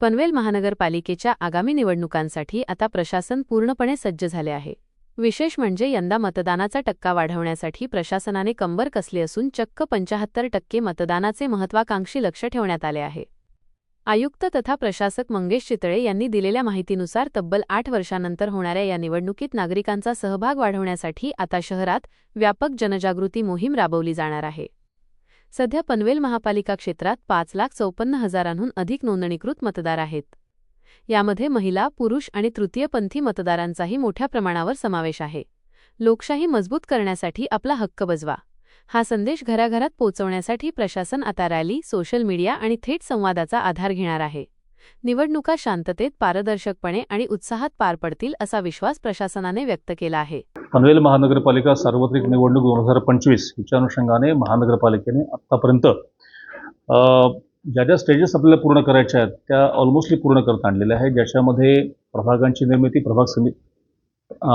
पनवेल महानगरपालिकेच्या आगामी निवडणुकांसाठी आता प्रशासन पूर्णपणे सज्ज झाले आहे। विशेष म्हणजे यंदा मतदानाचा टक्का वाढवण्यासाठी प्रशासनाने कंबर कसली असून चक्क 75% मतदानाचे महत्त्वाकांक्षी लक्ष्य ठेवण्यात आले आहे। आयुक्त तथा प्रशासक मंगेश चितळे यांनी दिलेल्या माहितीनुसार तब्बल 8 वर्षांनंतर होणाऱ्या या निवडणुकीत नागरिकांचा सहभाग वाढवण्यासाठी आता शहरात व्यापक जनजागृती मोहीम राबवली जाणार आहे। सध्या पनवेल महापालिका क्षेत्रात 5,54,000हून अधिक नोंदणीकृत मतदार आहेत। यामध्ये महिला, पुरुष आणि तृतीयपंथी मतदारांचाही मोठ्या प्रमाणावर समावेश आहे। लोकशाही मजबूत करण्यासाठी आपला हक्क बजवा हा संदेश घराघरात पोहोचवण्यासाठी प्रशासन आता रॅली, सोशल मीडिया आणि थेट संवादाचा आधार घेणार आहे। निवडणुका शांततेत, पारदर्शकपणे आणि उत्साहात पार पडतील असा विश्वास प्रशासनाने व्यक्त केला आहे। पनवेल महानगरपालिका सार्वत्रिक निवडणूक 2025 हिच्या अनुषंगाने महानगरपालिकेने आतापर्यंत ज्या स्टेजेस आपल्याला पूर्ण करायच्या आहेत त्या ऑलमोस्टली पूर्ण करत आणलेल्या आहे। ज्याच्यामध्ये प्रभागांची निर्मिती,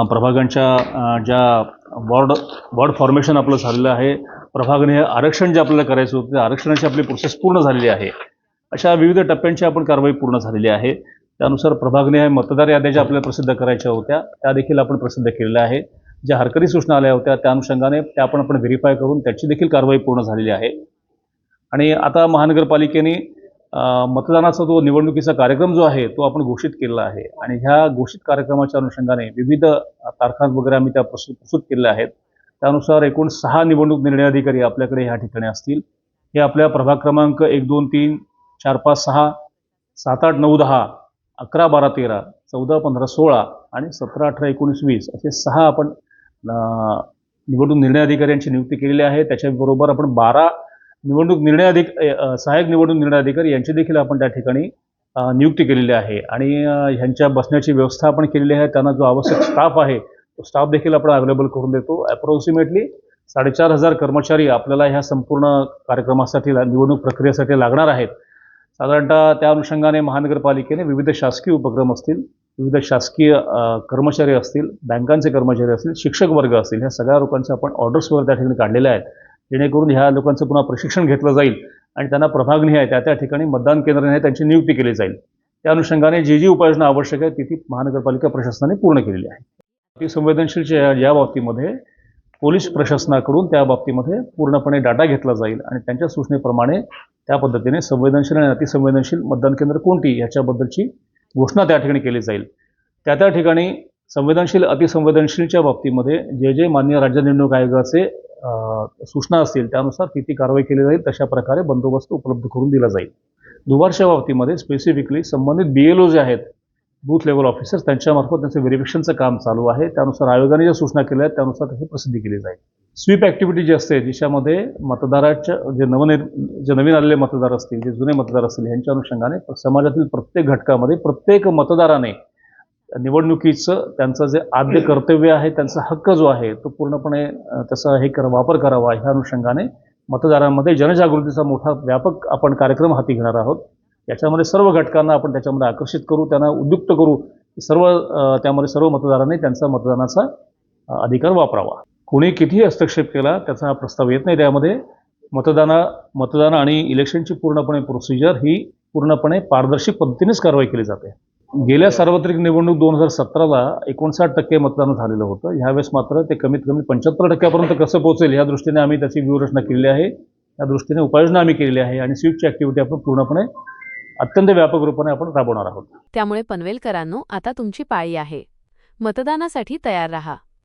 प्रभागांच्या ज्या वॉर्ड फॉर्मेशन आपलं झालेलं आहे, प्रभागनिहाय आरक्षण जे आपल्याला करायचं होतं त्या आरक्षणाची आपली प्रोसेस पूर्ण झालेली आहे। अशा विविध टप्प्यांची आपण कारवाई पूर्ण झालेली आहे। त्यानुसार प्रभागनिहाय मतदार याद्या ज्या आपल्याला प्रसिद्ध करायच्या होत्या त्या देखील आपण प्रसिद्ध केलेल्या आहे। ज्या हरकती सूचना आल्या होत्या त्या अनुषंगाने त्या आपण व्हेरीफाय करून त्याची देखील कारवाई पूर्ण झालेली आहे। आणि आता महानगरपालिकेने मतदानाचा जो निवडणुकीचा कार्यक्रम जो आहे तो आपण घोषित केलेला आहे आणि ह्या घोषित कार्यक्रमाच्या अनुषंगाने विविध तारखा वगैरे आम्ही त्या प्रस्तुत केलेल्या आहेत। त्यानुसार एकूण 6 निवडणूक निर्णय अधिकारी आपल्याकडे ह्या ठिकाणी असतील। हे आपल्या प्रभाग क्रमांक 1, 2, 3, 4, 5, 6, 7, 8, 9, 10, 11, 12, 13, 14, 15, 16 आणि 17, 18, 19, 20 असे 6 आपण निवडणूक निर्णय अधिकाऱ्यांची नियुक्ती केलेली आहे। त्याच्याबरोबर आपण 12 सहाय्यक निवडणूक निर्णय अधिकारी यांची देखील आपण त्या ठिकाणी नियुक्ती केलेली आहे आणि ह्यांच्या बसण्याची व्यवस्था आपण केलेली आहे। त्यांना जो आवश्यक स्टाफ आहे तो स्टाफ देखील आपण अवेलेबल करून देतो। अप्रॉक्सिमेटली 4,500 कर्मचारी आपल्याला ह्या संपूर्ण कार्यक्रमासाठी, निवडणूक प्रक्रियेसाठी लागणार आहेत। साधारणतः त्या अनुषंगाने महानगरपालिकेने विविध शासकीय उपक्रम असतील, विविध शासकीय कर्मचारी असतील, बँकांचे कर्मचारी असतील, शिक्षक वर्ग असतील, ह्या सगळ्या लोकांचे आपण ऑर्डर्स वगैरे त्या ठिकाणी काढलेल्या आहेत, जेणेकरून ह्या लोकांचं पुन्हा प्रशिक्षण घेतलं जाईल आणि त्यांना प्रभागनिहाय त्या ठिकाणी मतदान केंद्राने त्यांची नियुक्ती केली जाईल। त्या अनुषंगाने जी उपाययोजना आवश्यक आहे ती महानगरपालिका प्रशासनाने पूर्ण केलेली आहे। अतिसंवेदनशीलच्या या बाबतीमध्ये पोलीस प्रशासनाकडून त्या बाबतीमध्ये पूर्णपणे डाटा घेतला जाईल आणि त्यांच्या सूचनेप्रमाणे त्या पद्धतीने संवेदनशील आणि अतिसंवेदनशील मतदान केंद्र कोणती याच्याबद्दलची घोषणा त्या ठिकाणी केली जाईल। त्या ठिकाणी संवेदनशील, अतिसंवेदनशीलच्या बाबतीमध्ये जे माननीय राज्य निवडणूक आयोगाचे सूचना असतील त्यानुसार ती कारवाई केली जाईल। तशा प्रकारे बंदोबस्त उपलब्ध करून दिला जाईल। दुबारच्या बाबतीमध्ये स्पेसिफिकली संबंधित BLO जे आहेत, बूथ लेवल ऑफिसर्स, त्यांच्यामार्फत त्यांचं व्हेरिफिकेशनचं काम चालू आहे। त्यानुसार आयोगाने ज्या सूचना केल्या आहेत त्यानुसार त्याची प्रसिद्धी केली जाईल। स्वीप ॲक्टिव्हिटी जी असते जिच्यामध्ये मतदाराच्या जे नवीन आलेले मतदार असतील, जे जुने मतदार असतील, यांच्या अनुषंगाने समाजातील प्रत्येक घटकामध्ये प्रत्येक मतदाराने निवडणुकीचं त्यांचं जे आद्य कर्तव्य आहे, त्यांचा हक्क जो आहे तो पूर्णपणे त्याचा वापर करावा। ह्या अनुषंगाने मतदारांमध्ये जनजागृतीचा मोठा व्यापक आपण कार्यक्रम हाती घेणार आहोत। याच्यामध्ये सर्व घटकांना आपण त्याच्यामध्ये आकर्षित करू, त्यांना उद्युक्त करू, त्यामध्ये सर्व मतदारांनी त्यांचा मतदानाचा अधिकार वापरावा। कोणी कितीही हस्तक्षेप केला त्याचा प्रस्ताव येत नाही। त्यामध्ये मतदान आणि इलेक्शनची पूर्णपणे प्रोसिजर ही पूर्णपणे पारदर्शक पद्धतीनेच कारवाई केली जाते। गेल्या सार्वत्रिक निवडणूक 2017ला 59% मतदान झालेलं होतं। ह्यावेळेस मात्र ते कमीत कमी 75% कसं पोहोचेल या दृष्टीने आम्ही त्याची व्यूहरचना केलेली आहे। या दृष्टीने उपाययोजना आम्ही केलेली आहे आणि स्वीपची ॲक्टिव्हिटी आपण पूर्णपणे अत्यंत व्यापक रूपाने आपण राबवणार आहोत। त्यामुळे पनवेलकरांनो, आता तुमची पाळी आहे। मतदानासाठी तयार राहा।